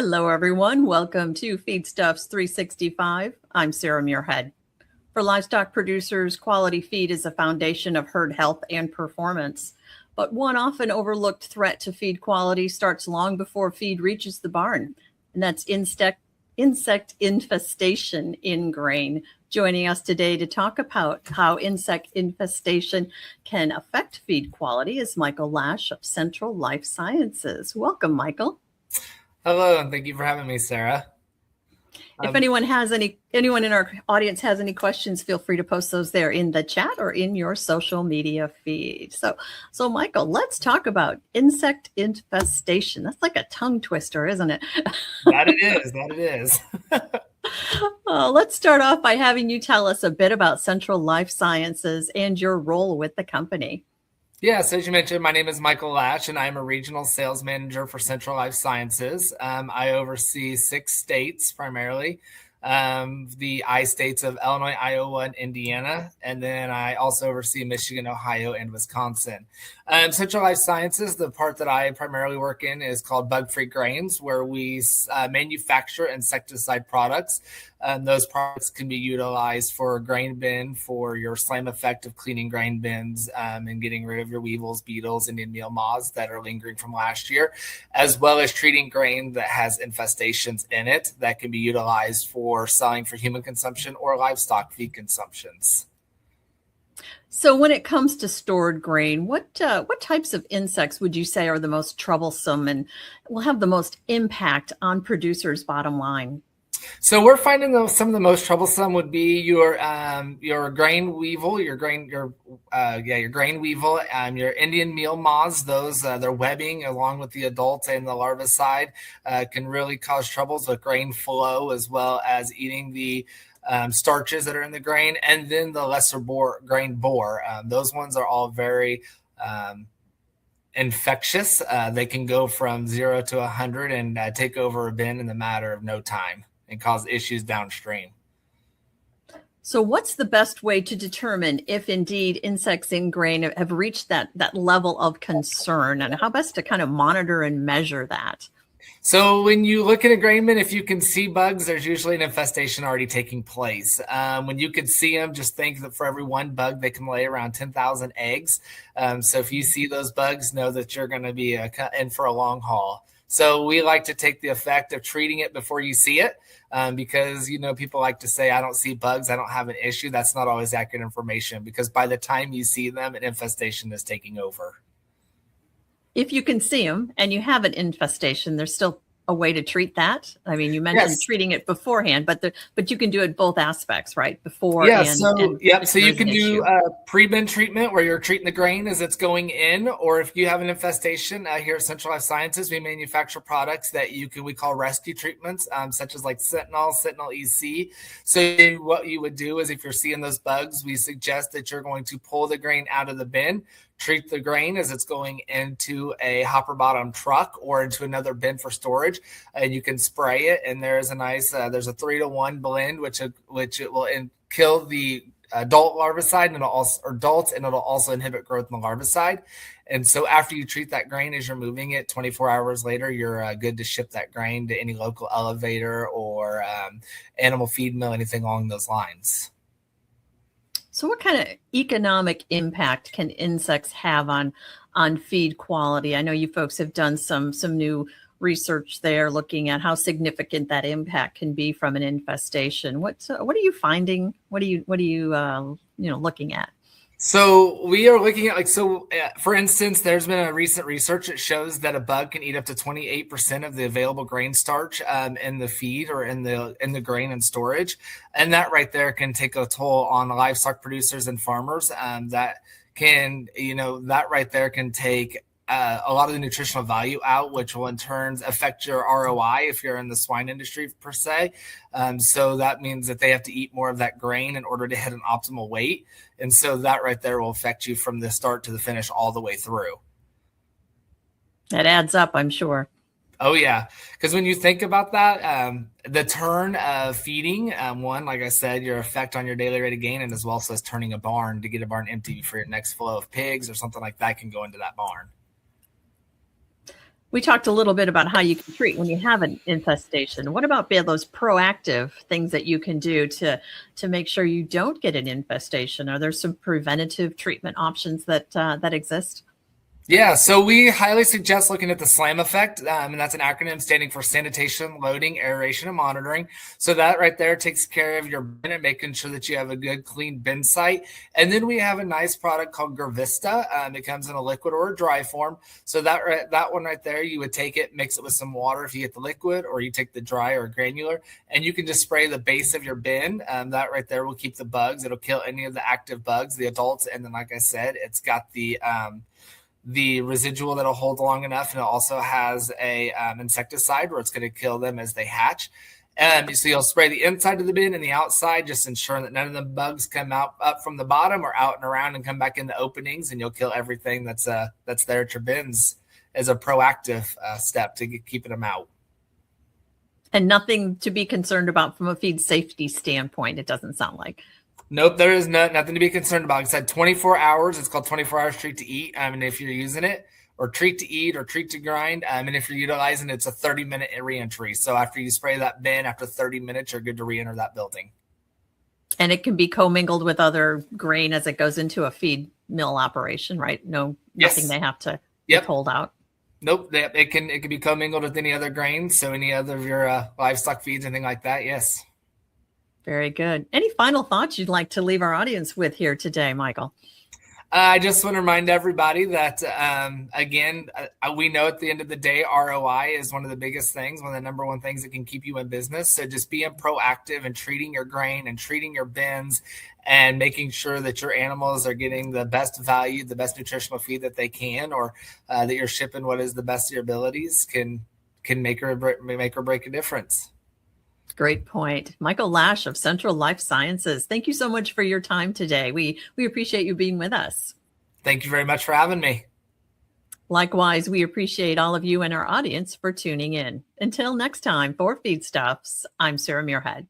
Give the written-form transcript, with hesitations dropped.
Hello, everyone. Welcome to Feedstuffs 365. I'm Sarah Muirhead. For livestock producers, quality feed is a foundation of herd health and performance. But one often overlooked threat to feed quality starts long before feed reaches the barn, and that's insect infestation in grain. Joining us today to talk about how insect infestation can affect feed quality is Michael Lash of Central Life Sciences. Welcome, Michael. Hello, and thank you for having me, Sarah. If anyone in our audience has any questions, feel free to post those there in the chat or in your social media feed. So Michael, let's talk about insect infestation. That's like a tongue twister, isn't it? That it is. Let's start off by having you tell us a bit about Central Life Sciences and your role with the company. Yeah, so as you mentioned, my name is Michael Lash, and I'm a regional sales manager for Central Life Sciences. I oversee 6 states primarily, the I states of Illinois, Iowa, and Indiana, and then I also oversee Michigan, Ohio, and Wisconsin. Central Life Sciences, the part that I primarily work in is called bug-free grains, where we manufacture insecticide products. Those products can be utilized for a grain bin, for your slam effect of cleaning grain bins and getting rid of your weevils, beetles, Indian meal moths that are lingering from last year, as well as treating grain that has infestations in it that can be utilized for selling for human consumption or livestock feed consumptions. So when it comes to stored grain, what types of insects would you say are the most troublesome and will have the most impact on producers' bottom line? So we're finding some of the most troublesome would be your grain weevil, your grain weevil, your Indian meal moths. Those their webbing, along with the adult and the larva side, can really cause troubles with grain flow, as well as eating the starches that are in the grain, and then the lesser grain borer. Those ones are all very infectious. They can go from 0 to 100 and take over a bin in the matter of no time and cause issues downstream. So what's the best way to determine if indeed insects in grain have reached that level of concern, and how best to kind of monitor and measure that? So when you look at a grain bin, if you can see bugs, there's usually an infestation already taking place. When you can see them, just think that for every one bug, they can lay around 10,000 eggs. So if you see those bugs, know that you're going to be in for a long haul. So we like to take the effect of treating it before you see it, because, people like to say, I don't see bugs, I don't have an issue. That's not always accurate information, because by the time you see them, an infestation is taking over. If you can see them and you have an infestation, there's still a way to treat that. I mean, you mentioned treating it beforehand, but you can do it both aspects, right? Before So you can do a pre-bin treatment where you're treating the grain as it's going in, or if you have an infestation, here at Central Life Sciences, we manufacture products that we call rescue treatments, such as like Sentinel EC. So what you would do is, if you're seeing those bugs, we suggest that you're going to pull the grain out of the bin, treat the grain as it's going into a hopper bottom truck or into another bin for storage, and you can spray it. And there's a nice, there's a 3-to-1 blend, which it will kill the adult larvicide and it'll also inhibit growth in the larvicide. And so after you treat that grain, as you're moving it, 24 hours later, you're good to ship that grain to any local elevator or animal feed mill, anything along those lines. So what kind of economic impact can insects have on feed quality? I know you folks have done some new research there looking at how significant that impact can be from an infestation. What are you finding? What are you looking at? So we are looking at for instance, there's been a recent research that shows that a bug can eat up to 28% of the available grain starch in the feed or in the grain and storage. And that right there can take a toll on the livestock producers and farmers. That right there can take a lot of the nutritional value out, which will in turn affect your ROI if you're in the swine industry per se. So that means that they have to eat more of that grain in order to hit an optimal weight. And so that right there will affect you from the start to the finish all the way through. That adds up, I'm sure. Oh, yeah. Because when you think about that, the turn of feeding, one, like I said, your effect on your daily rate of gain, and as well as turning a barn to get a barn empty for your next flow of pigs or something like that can go into that barn. We talked a little bit about how you can treat when you have an infestation. What about those proactive things that you can do to make sure you don't get an infestation? Are there some preventative treatment options that exist? Yeah, so we highly suggest looking at the SLAM effect, and that's an acronym standing for sanitation, loading, aeration, and monitoring. So that right there takes care of your bin and making sure that you have a good, clean bin site. And then we have a nice product called Gravista. It comes in a liquid or a dry form. So that one right there, you would take it, mix it with some water if you get the liquid, or you take the dry or granular, and you can just spray the base of your bin. That right there will keep the bugs. It'll kill any of the active bugs, the adults. And then, like I said, it's got the residual that'll hold long enough, and it also has a insecticide where it's going to kill them as they hatch. So you'll spray the inside of the bin and the outside, just ensuring that none of the bugs come out up from the bottom or out and around and come back in the openings, and you'll kill everything that's there at your bins as a proactive step to keeping them out. And nothing to be concerned about from a feed safety standpoint, it doesn't sound like. Nope, there is nothing to be concerned about. It said 24 hours. It's called 24 hours treat to eat. And if you're using it, or treat to eat, or treat to grind, and if you're utilizing it, it's a 30-minute reentry. So after you spray that bin, after 30 minutes, you're good to reenter that building. And it can be commingled with other grain as it goes into a feed mill operation, right? Nothing they have to hold out. Nope, it can be commingled with any other grains. So any other of your livestock feeds, anything like that. Yes. Very good. Any final thoughts you'd like to leave our audience with here today, Michael? I just want to remind everybody that, again, we know at the end of the day, ROI is one of the biggest things, one of the number one things that can keep you in business. So just being proactive and treating your grain and treating your bins and making sure that your animals are getting the best value, the best nutritional feed that they can, or that you're shipping what is the best of your abilities can make or break a difference. Great point. Michael Lash of Central Life Sciences. Thank you so much for your time today. We appreciate you being with us. Thank you very much for having me. Likewise, we appreciate all of you and our audience for tuning in. Until next time, for Feedstuffs, I'm Sarah Muirhead.